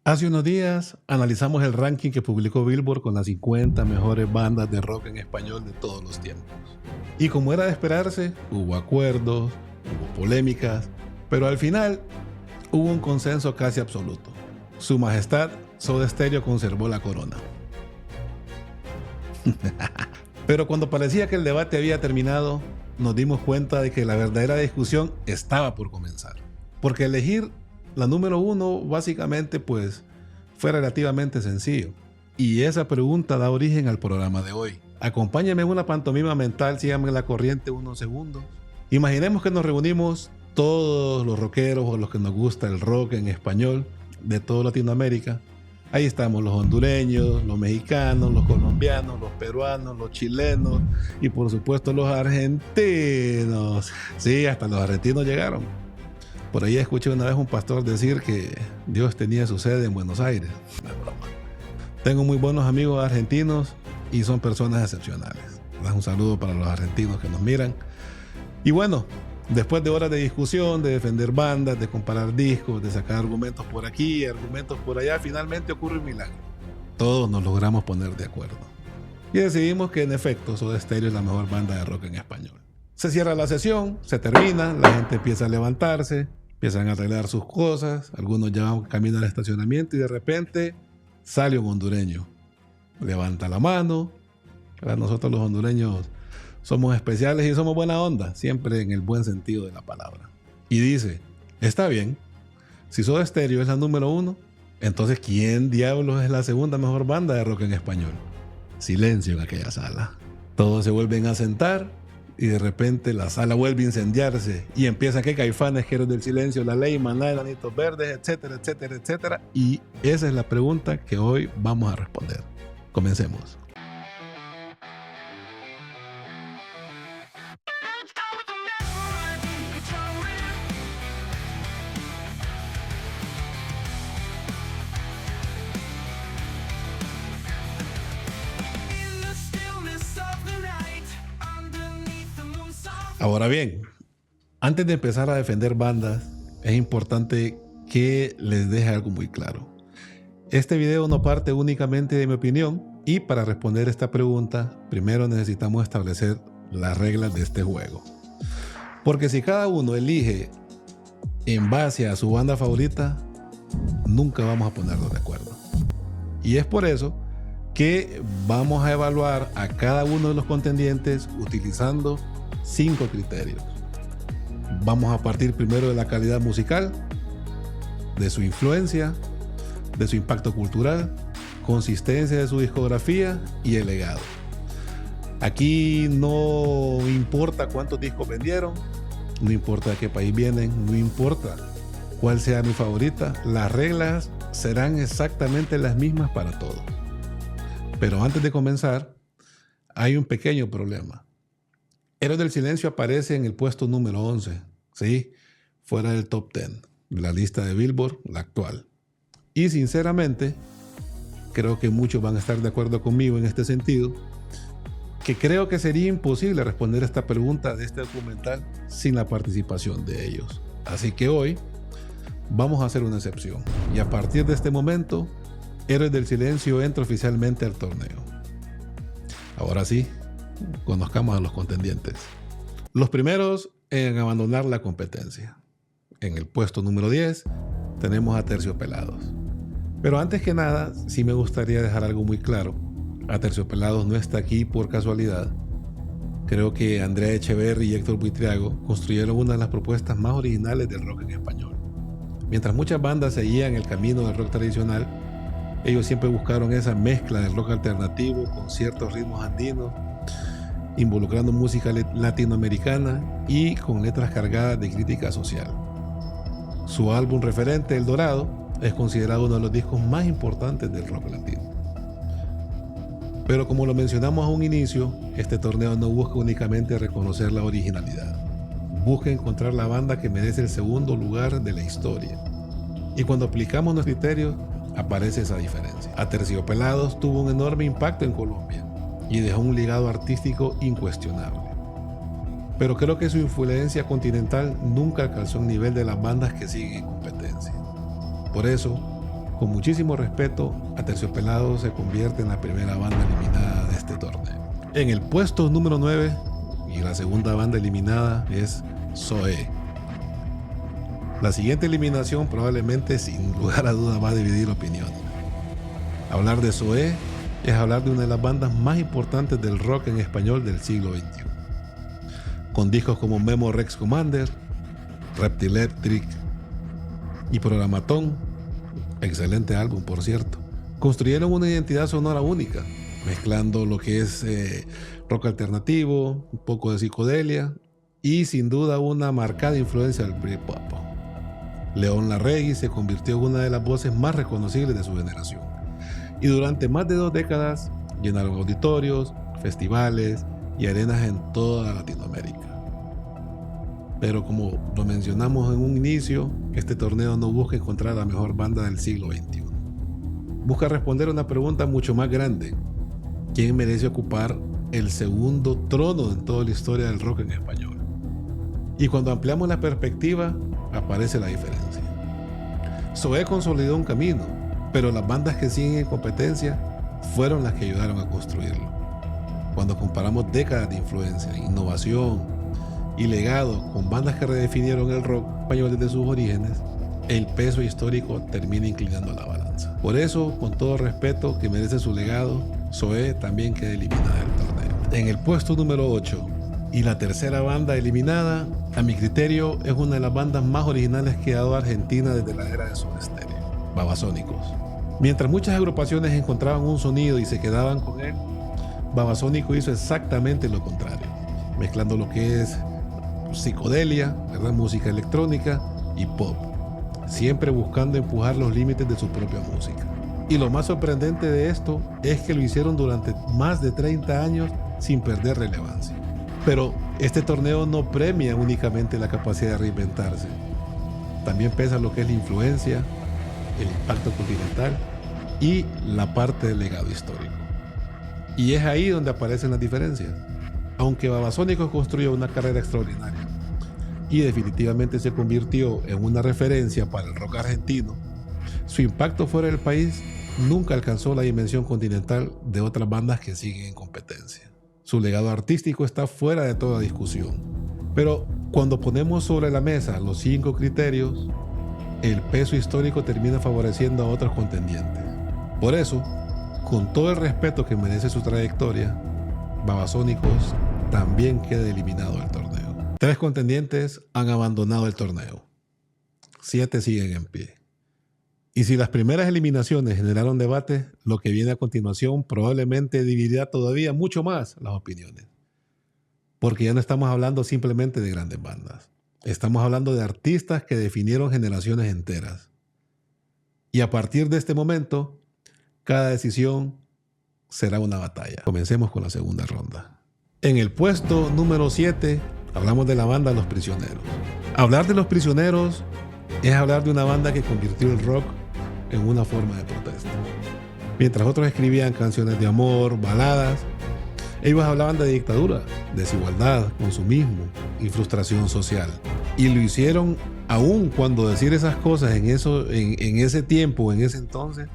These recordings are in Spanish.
Hace unos días analizamos el ranking que publicó Billboard con las 50 mejores bandas de rock en español de todos los tiempos. Y como era de esperarse, hubo acuerdos, hubo polémicas, pero al final hubo un consenso casi absoluto. Su Majestad Soda Stereo conservó la corona. Pero cuando parecía que el debate había terminado, nos dimos cuenta de que la verdadera discusión estaba por comenzar. Porque elegir la número uno básicamente pues fue relativamente sencillo. Y esa pregunta da origen al programa de hoy. Acompáñenme en una pantomima mental, síganme en la corriente unos segundos. Imaginemos que nos reunimos todos los rockeros o los que nos gusta el rock en español de toda Latinoamérica. Ahí estamos los hondureños, los mexicanos, los colombianos, los peruanos, los chilenos y por supuesto los argentinos. Sí, hasta los argentinos llegaron. Por ahí escuché una vez un pastor decir que Dios tenía su sede en Buenos Aires. No es broma. Tengo muy buenos amigos argentinos y son personas excepcionales. Un saludo para los argentinos que nos miran. Y bueno, después de horas de discusión, de defender bandas, de comparar discos, de sacar argumentos por aquí, argumentos por allá, finalmente ocurre un milagro. Todos nos logramos poner de acuerdo. Y decidimos que en efecto Soda Stereo es la mejor banda de rock en español. Se cierra la sesión, se termina, la gente empieza a levantarse, empiezan a arreglar sus cosas, algunos ya van camino al estacionamiento y de repente sale un hondureño. Levanta la mano. Para nosotros los hondureños somos especiales y somos buena onda, siempre en el buen sentido de la palabra. Y dice, está bien, si Soda Stereo es la número uno, entonces ¿quién diablos es la segunda mejor banda de rock en español? Silencio en aquella sala. Todos se vuelven a sentar y de repente la sala vuelve a incendiarse y empieza que Caifanes, Héroes del Silencio, La Ley, Maná, Enanitos Verdes, etcétera, etcétera, etcétera. Y esa es la pregunta que hoy vamos a responder. Comencemos. Ahora bien, antes de empezar a defender bandas, es importante que les deje algo muy claro. Este video no parte únicamente de mi opinión y para responder esta pregunta, primero necesitamos establecer las reglas de este juego. Porque si cada uno elige en base a su banda favorita, nunca vamos a ponernos de acuerdo. Y es por eso que vamos a evaluar a cada uno de los contendientes utilizando 5 criterios. Vamos a partir primero de la calidad musical, de su influencia, de su impacto cultural, consistencia de su discografía y el legado. Aquí no importa cuántos discos vendieron, no importa de qué país vienen, no importa cuál sea mi favorita, las reglas serán exactamente las mismas para todos. Pero antes de comenzar, hay un pequeño problema. Héroes del Silencio aparece en el puesto número 11, ¿sí? Fuera del top 10 de la lista de Billboard, la actual. Y sinceramente, creo que muchos van a estar de acuerdo conmigo en este sentido, que creo que sería imposible responder esta pregunta de este documental sin la participación de ellos. Así que hoy vamos a hacer una excepción. Y a partir de este momento, Héroes del Silencio entra oficialmente al torneo. Ahora sí, conozcamos a los contendientes. Los primeros en abandonar la competencia. En el puesto número 10 tenemos a Terciopelados. Pero antes que nada, sí me gustaría dejar algo muy claro. Aterciopelados no está aquí por casualidad. Creo que Andrea Echeverry y Héctor Buitriago construyeron una de las propuestas más originales del rock en español. Mientras muchas bandas seguían el camino del rock tradicional, ellos siempre buscaron esa mezcla del rock alternativo con ciertos ritmos andinos, involucrando música latinoamericana y con letras cargadas de crítica social. Su álbum referente, El Dorado, es considerado uno de los discos más importantes del rock latino. Pero como lo mencionamos a un inicio, este torneo no busca únicamente reconocer la originalidad. Busca encontrar la banda que merece el segundo lugar de la historia. Y cuando aplicamos nuestros criterios, aparece esa diferencia. Aterciopelados tuvo un enorme impacto en Colombia y dejó un legado artístico incuestionable. Pero creo que su influencia continental nunca alcanzó el nivel de las bandas que siguen en competencia. Por eso, Con muchísimo respeto, Aterciopelados se convierte en la primera banda eliminada de este torneo. En el puesto número 9, y la segunda banda eliminada es Zoé. La siguiente eliminación probablemente, sin lugar a duda, va a dividir opiniones. Hablar de Zoé es hablar de una de las bandas más importantes del rock en español del siglo XXI. Con discos como Memo Rex Commander, Reptilectric y Programatón, excelente álbum por cierto, construyeron una identidad sonora única, mezclando lo que es rock alternativo, un poco de psicodelia y sin duda una marcada influencia del Britpop. León Larregui se convirtió en una de las voces más reconocibles de su generación y durante más de 2 décadas llenaron auditorios, festivales y arenas en toda Latinoamérica. Pero como lo mencionamos en un inicio, este torneo no busca encontrar la mejor banda del siglo XXI. Busca responder a una pregunta mucho más grande: ¿quién merece ocupar el segundo trono en toda la historia del rock en español? Y cuando ampliamos la perspectiva, aparece la diferencia. Zoé consolidó un camino, pero las bandas que siguen en competencia fueron las que ayudaron a construirlo. Cuando comparamos décadas de influencia, innovación y legado con bandas que redefinieron el rock español desde sus orígenes, el peso histórico termina inclinando la balanza. Por eso, con todo respeto que merece su legado, Zoé también queda eliminada del torneo. En el puesto número 8, y la tercera banda eliminada, a mi criterio, es una de las bandas más originales que ha dado Argentina desde la era de Soda Stereo, Babasónicos. Mientras muchas agrupaciones encontraban un sonido y se quedaban con él, Babasónicos hizo exactamente lo contrario, mezclando lo que es psicodelia, ¿verdad?, música electrónica y pop, siempre buscando empujar los límites de su propia música. Y lo más sorprendente de esto es que lo hicieron durante más de 30 años sin perder relevancia. Pero este torneo no premia únicamente la capacidad de reinventarse, también pesa lo que es la influencia, el impacto continental y la parte del legado histórico. Y es ahí donde aparecen las diferencias. Aunque Babasónicos construyó una carrera extraordinaria y definitivamente se convirtió en una referencia para el rock argentino, su impacto fuera del país nunca alcanzó la dimensión continental de otras bandas que siguen en competencia. Su legado artístico está fuera de toda discusión. Pero cuando ponemos sobre la mesa los 5 criterios, el peso histórico termina favoreciendo a otros contendientes. Por eso, con todo el respeto que merece su trayectoria, Babasónicos también queda eliminado del torneo. 3 contendientes han abandonado el torneo. 7 siguen en pie. Y si las primeras eliminaciones generaron debate, lo que viene a continuación probablemente dividirá todavía mucho más las opiniones. Porque ya no estamos hablando simplemente de grandes bandas. Estamos hablando de artistas que definieron generaciones enteras. Y a partir de este momento, cada decisión será una batalla. Comencemos con la segunda ronda. En el puesto número 7, hablamos de la banda Los Prisioneros. Hablar de Los Prisioneros es hablar de una banda que convirtió el rock en una forma de protesta. Mientras otros escribían canciones de amor, baladas, ellos hablaban de dictadura, desigualdad, consumismo y frustración social. Y lo hicieron aún cuando decir esas cosas en ese tiempo, en ese entonces,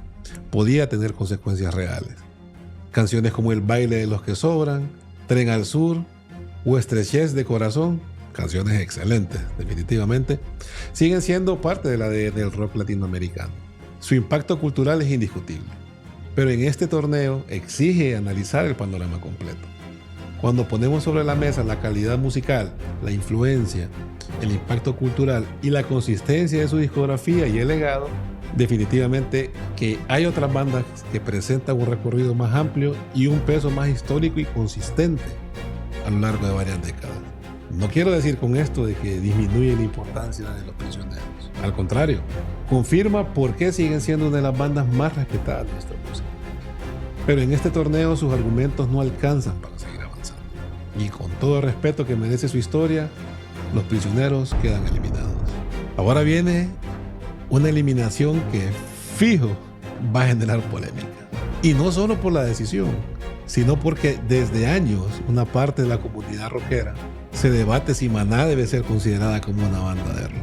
podía tener consecuencias reales. Canciones como El baile de los que sobran, Tren al sur o Estrechez de corazón, canciones excelentes, definitivamente, siguen siendo parte de la del rock latinoamericano. Su impacto cultural es indiscutible, pero en este torneo exige analizar el panorama completo. Cuando ponemos sobre la mesa la calidad musical, la influencia, el impacto cultural y la consistencia de su discografía y el legado, definitivamente que hay otras bandas que presentan un recorrido más amplio y un peso más histórico y consistente a lo largo de varias décadas. No quiero decir con esto de que disminuye la importancia de Los Prisioneros. Al contrario, confirma por qué siguen siendo una de las bandas más respetadas de nuestra música. Pero en este torneo sus argumentos no alcanzan para seguir avanzando. Y con todo el respeto que merece su historia, Los Prisioneros quedan eliminados. Ahora viene una eliminación que fijo va a generar polémica. Y no solo por la decisión, sino porque desde años una parte de la comunidad rockera se debate si Maná debe ser considerada como una banda de rock.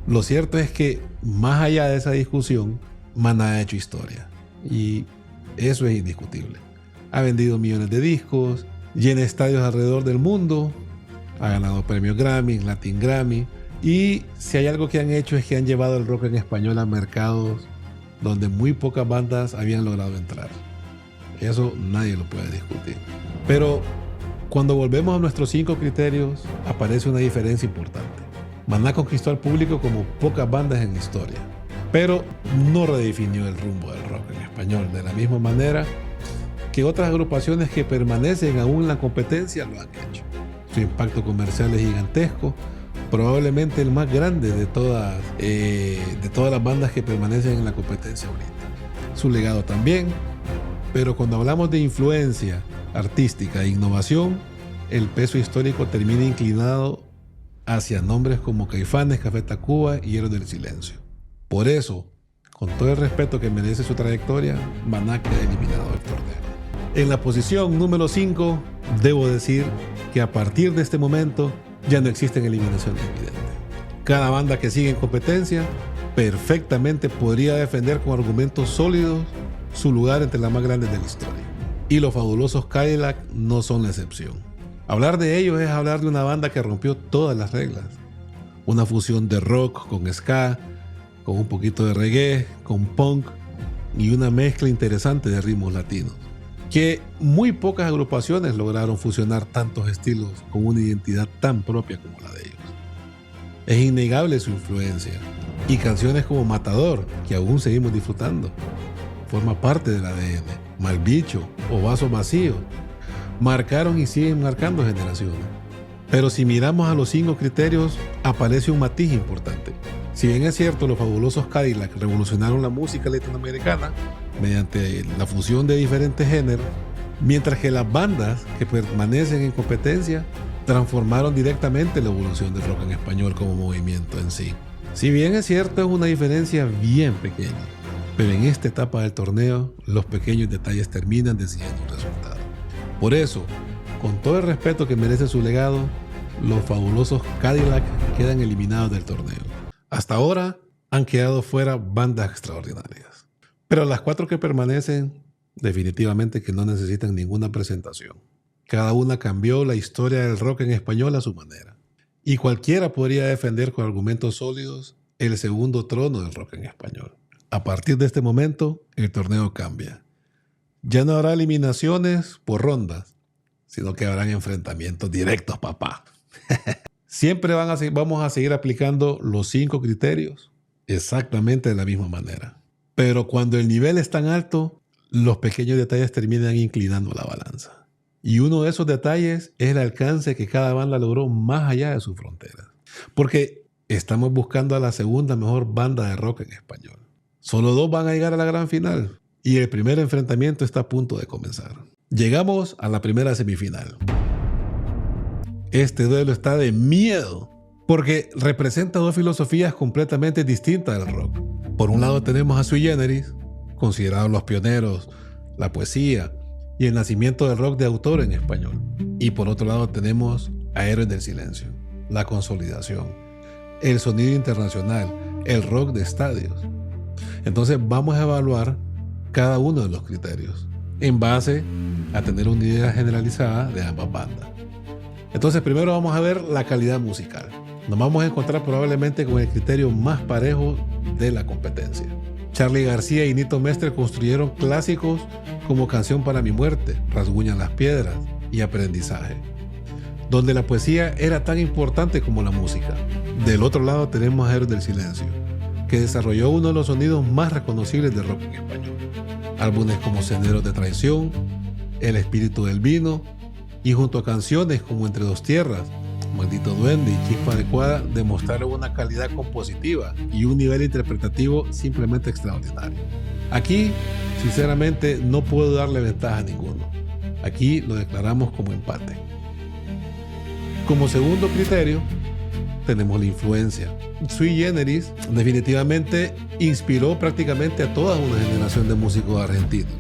Lo cierto es que, más allá de esa discusión, Maná ha hecho historia y eso es indiscutible. Ha vendido millones de discos, llena estadios alrededor del mundo, ha ganado premios Grammy, Latin Grammy, y si hay algo que han hecho es que han llevado el rock en español a mercados donde muy pocas bandas habían logrado entrar. Eso nadie lo puede discutir. Pero cuando volvemos a nuestros 5 criterios, aparece una diferencia importante. Maná conquistó al público como pocas bandas en la historia, pero no redefinió el rumbo del rock en español de la misma manera que otras agrupaciones que permanecen aún en la competencia lo han hecho. Su impacto comercial es gigantesco, probablemente el más grande de todas las bandas que permanecen en la competencia ahorita. Su legado también, pero cuando hablamos de influencia artística e innovación, el peso histórico termina inclinado hacia nombres como Caifanes, Café Tacuba y Héroes del Silencio. Por eso, con todo el respeto que merece su trayectoria, Maná queda eliminado del torneo. En la posición número 5, debo decir que a partir de este momento ya no existen eliminaciones evidentes. Cada banda que sigue en competencia perfectamente podría defender con argumentos sólidos su lugar entre las más grandes de la historia. Y los fabulosos Cadillac no son la excepción. Hablar de ellos es hablar de una banda que rompió todas las reglas. Una fusión de rock con ska, con un poquito de reggae, con punk y una mezcla interesante de ritmos latinos, que muy pocas agrupaciones lograron fusionar tantos estilos con una identidad tan propia como la de ellos. Es innegable su influencia, y canciones como Matador, que aún seguimos disfrutando, forma parte del ADN. Mal Bicho o Vasos Vacíos marcaron y siguen marcando generaciones. Pero si miramos a los 5 criterios, aparece un matiz importante. Si bien es cierto, los fabulosos Cadillac revolucionaron la música latinoamericana mediante la fusión de diferentes géneros, mientras que las bandas que permanecen en competencia transformaron directamente la evolución del rock en español como movimiento en sí. Si bien es cierto, es una diferencia bien pequeña, pero en esta etapa del torneo, los pequeños detalles terminan decidiendo el resultado. Por eso, con todo el respeto que merece su legado, los fabulosos Cadillac quedan eliminados del torneo. Hasta ahora han quedado fuera bandas extraordinarias, pero las 4 que permanecen definitivamente que no necesitan ninguna presentación. Cada una cambió la historia del rock en español a su manera, y cualquiera podría defender con argumentos sólidos el segundo trono del rock en español. A partir de este momento, el torneo cambia. Ya no habrá eliminaciones por rondas, sino que habrán enfrentamientos directos, papá. Siempre vamos a seguir aplicando los 5 criterios exactamente de la misma manera. Pero cuando el nivel es tan alto, los pequeños detalles terminan inclinando la balanza. Y uno de esos detalles es el alcance que cada banda logró más allá de sus fronteras. Porque estamos buscando a la segunda mejor banda de rock en español. Solo 2 van a llegar a la gran final y el primer enfrentamiento está a punto de comenzar. Llegamos a la primera semifinal. Este duelo está de miedo porque representa 2 filosofías completamente distintas del rock. Por un lado tenemos a Sui Generis, considerados los pioneros, la poesía y el nacimiento del rock de autor en español. Y por otro lado tenemos a Héroes del Silencio, la consolidación, el sonido internacional, el rock de estadios. Entonces vamos a evaluar cada uno de los criterios en base a tener una idea generalizada de ambas bandas. Entonces primero vamos a ver la calidad musical. Nos vamos a encontrar probablemente con el criterio más parejo de la competencia. Charly García y Nito Mestre construyeron clásicos como Canción para mi muerte, Rasguñan las piedras y Aprendizaje, donde la poesía era tan importante como la música. Del otro lado tenemos a Héroes del Silencio, que desarrolló uno de los sonidos más reconocibles del rock en español. Álbumes como Senderos de Traición, El Espíritu del Vino, y junto a canciones como Entre dos Tierras, Maldito Duende y Chispa Adecuada demostraron una calidad compositiva y un nivel interpretativo simplemente extraordinario. Aquí, sinceramente, no puedo darle ventaja a ninguno. Aquí lo declaramos como empate. Como segundo criterio, tenemos la influencia. Sui Generis definitivamente inspiró prácticamente a toda una generación de músicos argentinos.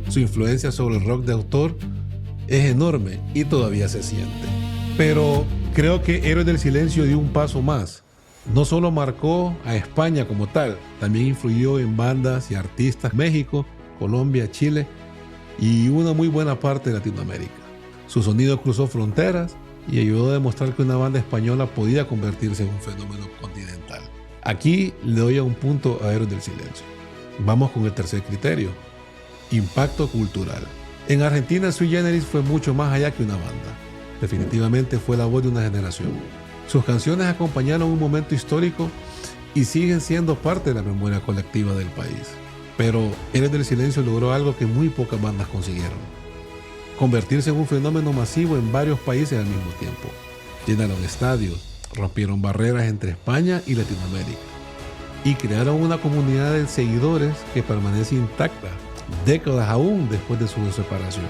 Su influencia sobre el rock de autor es enorme y todavía se siente. Pero creo que Héroes del Silencio dio un paso más No solo marcó a España como tal, también influyó en bandas y artistas de México, Colombia, Chile y una muy buena parte de Latinoamérica. Su sonido cruzó fronteras y ayudó a demostrar que una banda española podía convertirse en un fenómeno continental. Aquí le doy a un punto a Héroes del Silencio. Vamos con el tercer criterio: impacto cultural. En Argentina, Sui Generis fue mucho más allá que una banda. Definitivamente fue la voz de una generación. Sus canciones acompañaron un momento histórico y siguen siendo parte de la memoria colectiva del país. Pero Héroes del Silencio logró algo que muy pocas bandas consiguieron: convertirse en un fenómeno masivo en varios países al mismo tiempo. Llenaron estadios, rompieron barreras entre España y Latinoamérica y crearon una comunidad de seguidores que permanece intacta décadas aún después de su separación.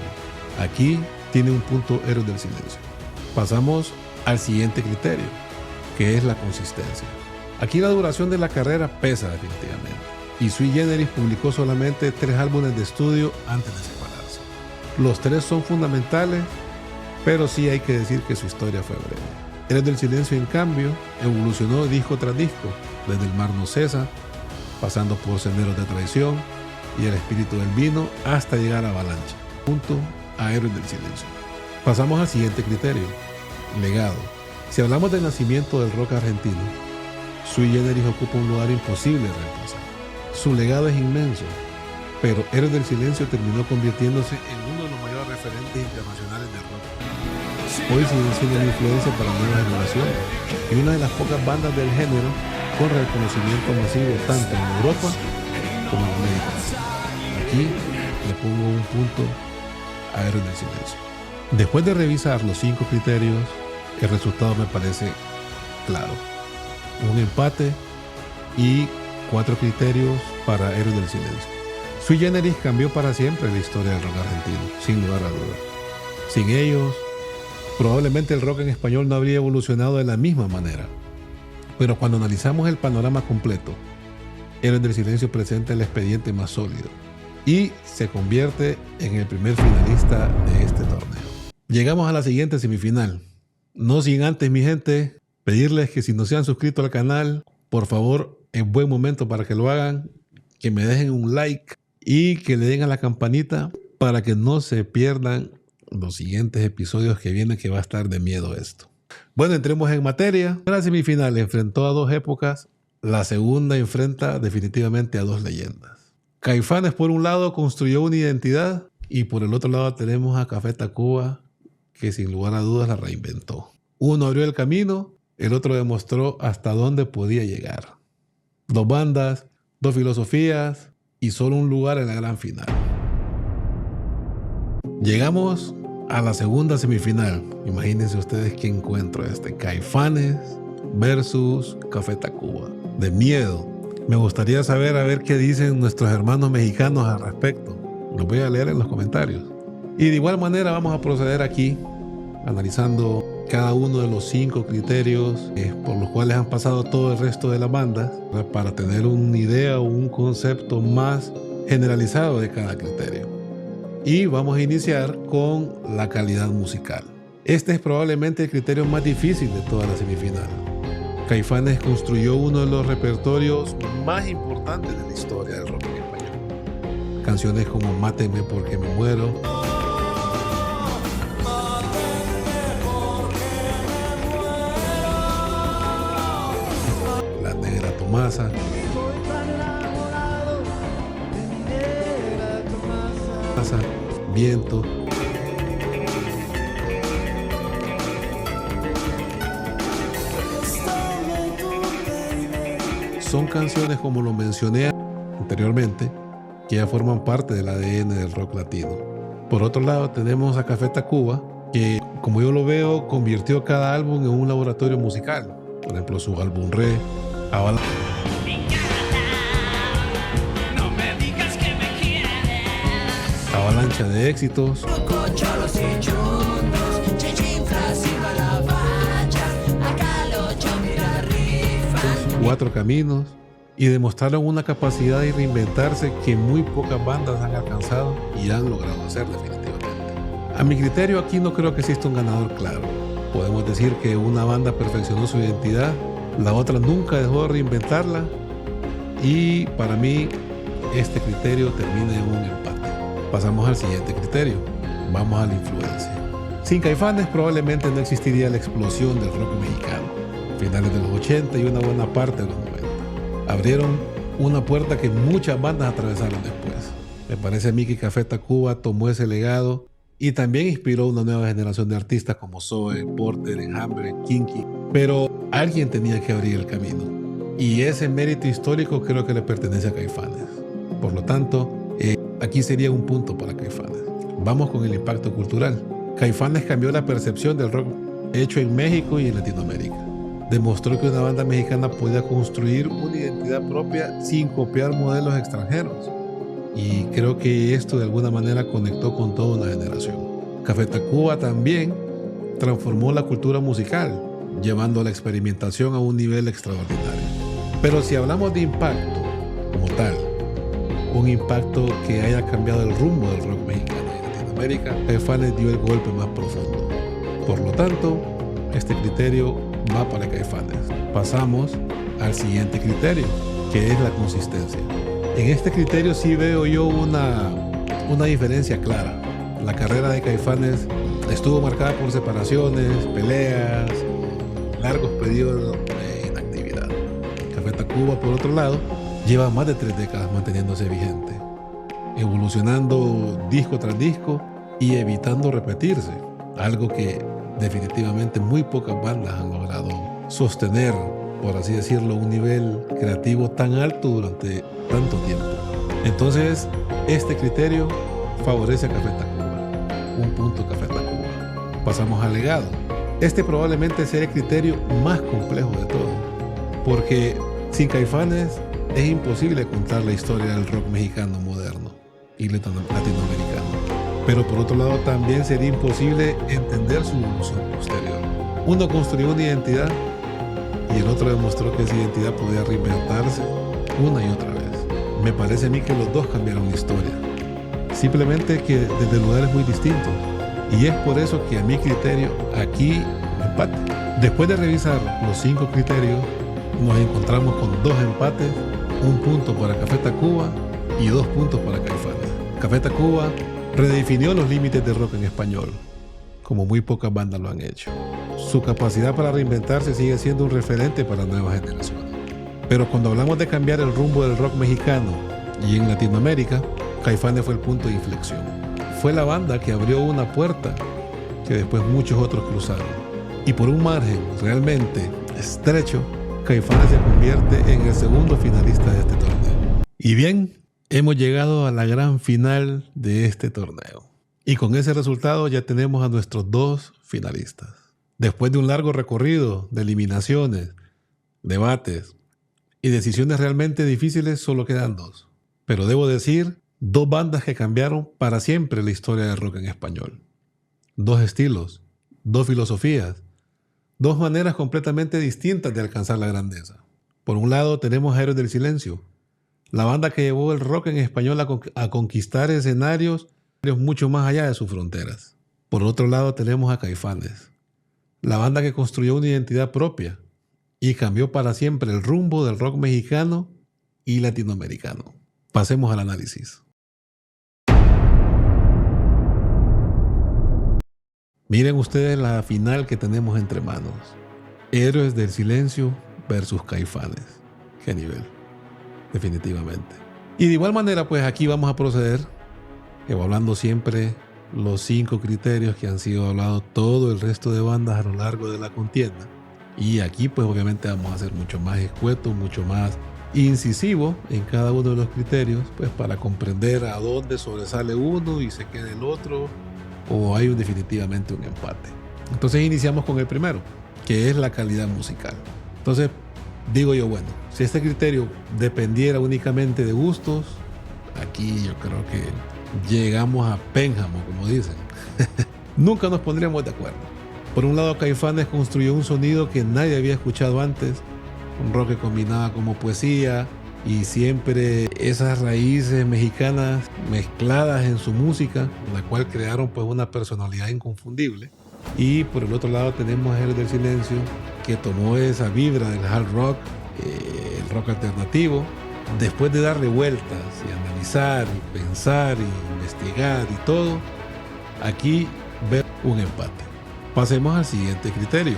Aquí tiene un punto Héroes del Silencio. Pasamos al siguiente criterio, que es la consistencia. Aquí la duración de la carrera pesa definitivamente, y Sui Generis publicó solamente 3 álbumes de estudio antes de separarse. Los 3 son fundamentales, pero sí hay que decir que su historia fue breve. Héroes del Silencio, en cambio, evolucionó disco tras disco, desde El mar no cesa, pasando por Senderos de traición y El espíritu del vino, hasta llegar a Avalancha, junto a Héroes del Silencio. Pasamos al siguiente criterio: legado. Si hablamos del nacimiento del rock argentino, Sui Generis ocupa un lugar imposible de reemplazar. Su legado es inmenso, pero Héroes del Silencio terminó convirtiéndose en uno de los mayores referentes internacionales del rock. Hoy sigue siendo una influencia para nuevas generaciones y una de las pocas bandas del género con reconocimiento masivo tanto en Europa como en América. Aquí le pongo un punto a Héroes del Silencio. Después de revisar los 5 criterios, el resultado me parece claro: un empate y 4 criterios para Héroes del Silencio. Sui Generis cambió para siempre la historia del rock argentino, sin lugar a dudas. Sin ellos, probablemente el rock en español no habría evolucionado de la misma manera. Pero cuando analizamos el panorama completo, Héroes del Silencio presenta el expediente más sólido y se convierte en el primer finalista de este torneo. Llegamos a la siguiente semifinal. No sin antes, mi gente, pedirles que si no se han suscrito al canal, por favor, es buen momento para que lo hagan, que me dejen un like y que le den a la campanita para que no se pierdan los siguientes episodios que vienen, que va a estar de miedo esto. Bueno, entremos en materia. La semifinal enfrentó a 2 épocas. La segunda enfrenta definitivamente a 2 leyendas. Caifanes, por un lado, construyó una identidad, y por el otro lado tenemos a Café Tacuba, que sin lugar a dudas la reinventó. Uno abrió el camino, el otro demostró hasta dónde podía llegar. 2 bandas, 2 filosofías y solo un lugar en la gran final. Llegamos a la segunda semifinal. Imagínense ustedes qué encuentro Caifanes versus Café Tacuba. De miedo. Me gustaría saber a ver qué dicen nuestros hermanos mexicanos al respecto. Los voy a leer en los comentarios. Y de igual manera vamos a proceder aquí analizando cada uno de los 5 criterios por los cuales han pasado todo el resto de las bandas, para tener una idea o un concepto más generalizado de cada criterio. Y vamos a iniciar con la calidad musical. Este es probablemente el criterio más difícil de toda la semifinal. Caifanes construyó uno de los repertorios más importantes de la historia del rock en español. Canciones como Máteme porque me muero, La Negra Tomasa, Viento, son canciones, como lo mencioné anteriormente, que ya forman parte del ADN del rock latino. Por otro lado tenemos a Café Tacuba, que, como yo lo veo, convirtió cada álbum en un laboratorio musical. Por ejemplo, su álbum Re, Avalancha de éxitos, Cuatro Caminos, y demostraron una capacidad de reinventarse que muy pocas bandas han alcanzado y han logrado hacer definitivamente. A mi criterio, aquí no creo que exista un ganador claro. Podemos decir que una banda perfeccionó su identidad La otra nunca dejó de reinventarla y para mí este criterio termina en un empate. Pasamos al siguiente criterio. Vamos a la influencia. Sin Caifanes probablemente no existiría la explosión del rock mexicano. Finales de los 80 y una buena parte de los 90. Abrieron una puerta que muchas bandas atravesaron después. Me parece a mí que Café Tacuba tomó ese legado y también inspiró una nueva generación de artistas como Zoe, Porter, Enjambre, Kinky. Pero alguien tenía que abrir el camino. Y ese mérito histórico creo que le pertenece a Caifanes. Por lo tanto, aquí sería un punto para Caifanes. Vamos con el impacto cultural. Caifanes cambió la percepción del rock hecho en México y en Latinoamérica. Demostró que una banda mexicana podía construir una identidad propia sin copiar modelos extranjeros. Y creo que esto de alguna manera conectó con toda una generación. Café Tacuba también transformó la cultura musical, llevando la experimentación a un nivel extraordinario. Pero si hablamos de impacto como tal, un impacto que haya cambiado el rumbo del rock mexicano en Latinoamérica, Caifanes dio el golpe más profundo. Por lo tanto, este criterio va para Caifanes. Pasamos al siguiente criterio, que es la consistencia. En este criterio sí veo yo una diferencia clara. La carrera de Caifanes estuvo marcada por separaciones, peleas, largos periodos de inactividad. Café Tacuba, por otro lado, lleva más de 3 décadas manteniéndose vigente, evolucionando disco tras disco y evitando repetirse, algo que definitivamente muy pocas bandas han logrado sostener, por así decirlo, un nivel creativo tan alto durante tanto tiempo. Entonces, este criterio favorece a Café Tacuba. Un punto Café Tacuba. Pasamos al legado. Este probablemente sea el criterio más complejo de todo, porque sin Caifanes es imposible contar la historia del rock mexicano moderno y latinoamericano. Pero por otro lado también sería imposible entender su evolución posterior. Uno construyó una identidad y el otro demostró que esa identidad podía reinventarse una y otra vez. Me parece a mí que los dos cambiaron la historia, simplemente que desde lugares muy distintos. Y es por eso que a mi criterio aquí empate. Después de revisar los 5 criterios, nos encontramos con 2 empates, 1 punto para Café Tacuba y 2 puntos para Caifanes. Café Tacuba redefinió los límites del rock en español, como muy pocas bandas lo han hecho. Su capacidad para reinventarse sigue siendo un referente para nuevas generaciones. Pero cuando hablamos de cambiar el rumbo del rock mexicano y en Latinoamérica, Caifanes fue el punto de inflexión. Fue la banda que abrió una puerta que después muchos otros cruzaron. Y por un margen realmente estrecho, Caifanes se convierte en el segundo finalista de este torneo. Y bien, hemos llegado a la gran final de este torneo. Y con ese resultado ya tenemos a nuestros 2 finalistas. Después de un largo recorrido de eliminaciones, debates y decisiones realmente difíciles, solo quedan 2. Pero debo decir, 2 bandas que cambiaron para siempre la historia del rock en español. 2 estilos, 2 filosofías, 2 maneras completamente distintas de alcanzar la grandeza. Por un lado tenemos a Héroes del Silencio, la banda que llevó el rock en español a conquistar escenarios mucho más allá de sus fronteras. Por otro lado tenemos a Caifanes, la banda que construyó una identidad propia y cambió para siempre el rumbo del rock mexicano y latinoamericano. Pasemos al análisis. Miren ustedes la final que tenemos entre manos. Héroes del Silencio versus Caifanes. Qué nivel, definitivamente. Y de igual manera, pues aquí vamos a proceder, evaluando siempre los 5 criterios que han sido hablados todo el resto de bandas a lo largo de la contienda. Y aquí pues obviamente vamos a ser mucho más escueto, mucho más incisivo en cada uno de los criterios, pues para comprender a dónde sobresale uno y se quede el otro, o hay definitivamente un empate. Entonces iniciamos con el primero, que es la calidad musical. Entonces digo yo, bueno, si este criterio dependiera únicamente de gustos, aquí yo creo que llegamos a Pénjamo, como dicen. Nunca nos pondríamos de acuerdo. Por un lado, Caifanes construyó un sonido que nadie había escuchado antes, un rock que combinaba como poesía y siempre esas raíces mexicanas mezcladas en su música, la cual crearon pues una personalidad inconfundible. Y por el otro lado tenemos a Héroes del Silencio, que tomó esa vibra del hard rock, el rock alternativo, después de darle vueltas y analizar y pensar y investigar y todo, aquí ver un empate. Pasemos al siguiente criterio,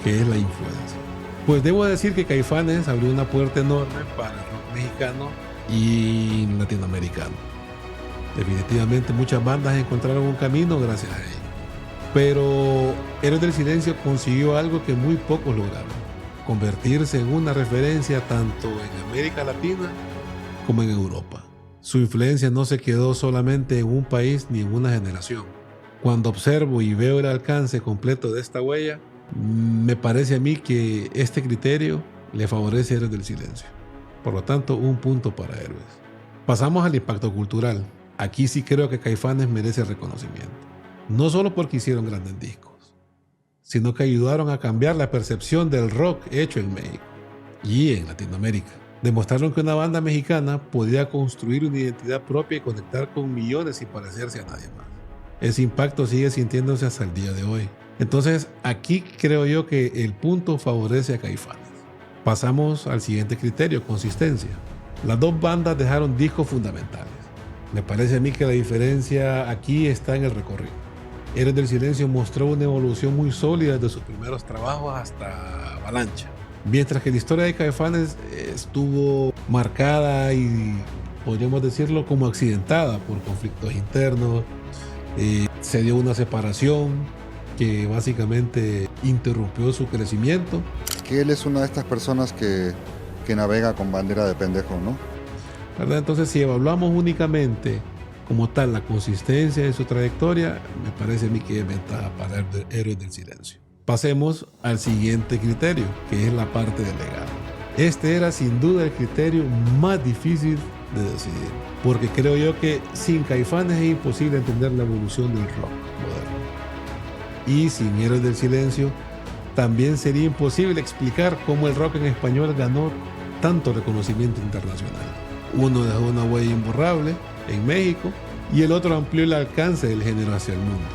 que es la influencia. Pues debo decir que Caifanes abrió una puerta enorme para el rock mexicano y latinoamericano. Definitivamente muchas bandas encontraron un camino gracias a él. Pero Héroes del Silencio consiguió algo que muy pocos lograron: convertirse en una referencia tanto en América Latina como en Europa. Su influencia no se quedó solamente en un país ni en una generación. Cuando observo y veo el alcance completo de esta huella, me parece a mí que este criterio le favorece a Héroes del Silencio. Por lo tanto, un punto para Héroes. Pasamos al impacto cultural. Aquí sí creo que Caifanes merece reconocimiento. No solo porque hicieron grandes discos, sino que ayudaron a cambiar la percepción del rock hecho en México y en Latinoamérica. Demostraron que una banda mexicana podía construir una identidad propia y conectar con millones sin parecerse a nadie más. Ese impacto sigue sintiéndose hasta el día de hoy. Entonces, aquí creo yo que el punto favorece a Caifanes. Pasamos al siguiente criterio: consistencia. Las dos bandas dejaron discos fundamentales. Me parece a mí que la diferencia aquí está en el recorrido. Héroes del Silencio mostró una evolución muy sólida desde sus primeros trabajos hasta Avalancha, mientras que la historia de Caifanes estuvo marcada y, podríamos decirlo, como accidentada por conflictos internos. Se dio una separación que básicamente interrumpió su crecimiento. Que él es una de estas personas que navega con bandera de pendejo, ¿no? ¿Verdad? Entonces, si evaluamos únicamente como tal la consistencia de su trayectoria, me parece a mí que es ventaja para Héroes del Silencio. Pasemos al siguiente criterio, que es la parte del legado. Este era sin duda el criterio más difícil de decidir, porque creo yo que sin Caifanes es imposible entender la evolución del rock moderno. Y sin Héroes del Silencio también sería imposible explicar cómo el rock en español ganó tanto reconocimiento internacional. Uno dejó una huella imborrable en México y el otro amplió el alcance del género hacia el mundo.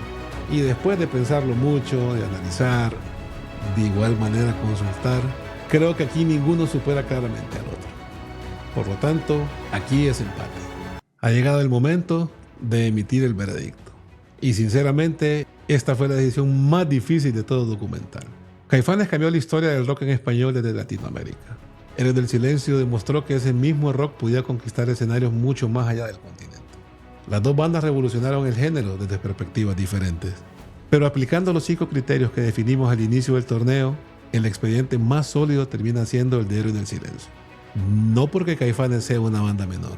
Y después de pensarlo mucho, de analizar, de igual manera consultar, creo que aquí ninguno supera claramente al otro. Por lo tanto, aquí es empate. Ha llegado el momento de emitir el veredicto. Y sinceramente, esta fue la decisión más difícil de todo documental. Caifanes cambió la historia del rock en español desde Latinoamérica. Héroes del Silencio demostró que ese mismo rock podía conquistar escenarios mucho más allá del continente. Las dos bandas revolucionaron el género desde perspectivas diferentes. Pero aplicando los 5 criterios que definimos al inicio del torneo, el expediente más sólido termina siendo el de Héroes del Silencio. No porque Caifanes sea una banda menor,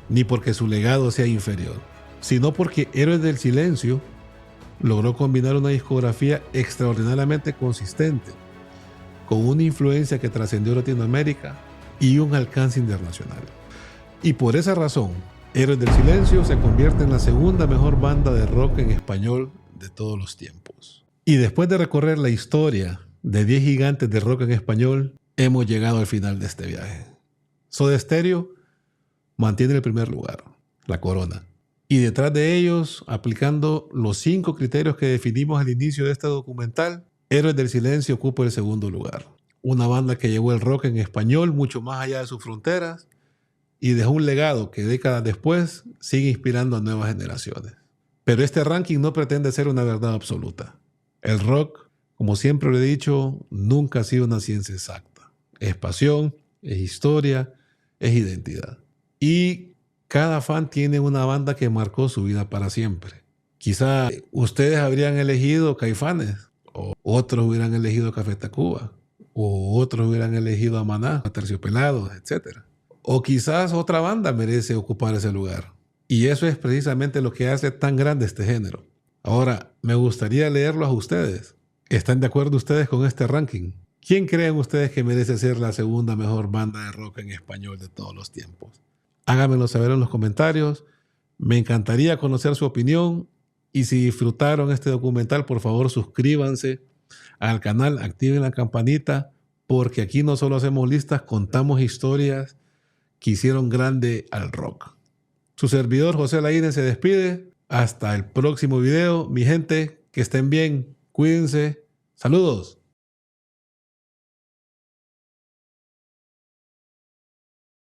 ni porque su legado sea inferior, sino porque Héroes del Silencio logró combinar una discografía extraordinariamente consistente, con una influencia que trascendió Latinoamérica y un alcance internacional. Y por esa razón, Héroes del Silencio se convierte en la segunda mejor banda de rock en español de todos los tiempos. Y después de recorrer la historia de 10 gigantes de rock en español, hemos llegado al final de este viaje. Soda Stereo mantiene el primer lugar, la corona. Y detrás de ellos, aplicando los 5 criterios que definimos al inicio de este documental, Héroes del Silencio ocupa el segundo lugar. Una banda que llevó el rock en español mucho más allá de sus fronteras y dejó un legado que décadas después sigue inspirando a nuevas generaciones. Pero este ranking no pretende ser una verdad absoluta. El rock, como siempre lo he dicho, nunca ha sido una ciencia exacta. Es pasión, es historia, es identidad. Y cada fan tiene una banda que marcó su vida para siempre. Quizá ustedes habrían elegido Caifanes, o otros hubieran elegido Café Tacuba, o otros hubieran elegido a Maná, a Terciopelados, etc. O quizás otra banda merece ocupar ese lugar. Y eso es precisamente lo que hace tan grande este género. Ahora, me gustaría leerlos a ustedes. ¿Están de acuerdo ustedes con este ranking? ¿Quién creen ustedes que merece ser la segunda mejor banda de rock en español de todos los tiempos? Háganmelo saber en los comentarios. Me encantaría conocer su opinión. Y si disfrutaron este documental, por favor suscríbanse al canal, activen la campanita, porque aquí no solo hacemos listas, contamos historias que hicieron grande al rock. Su servidor José Laínez se despide. Hasta el próximo video. Mi gente, que estén bien, cuídense. Saludos.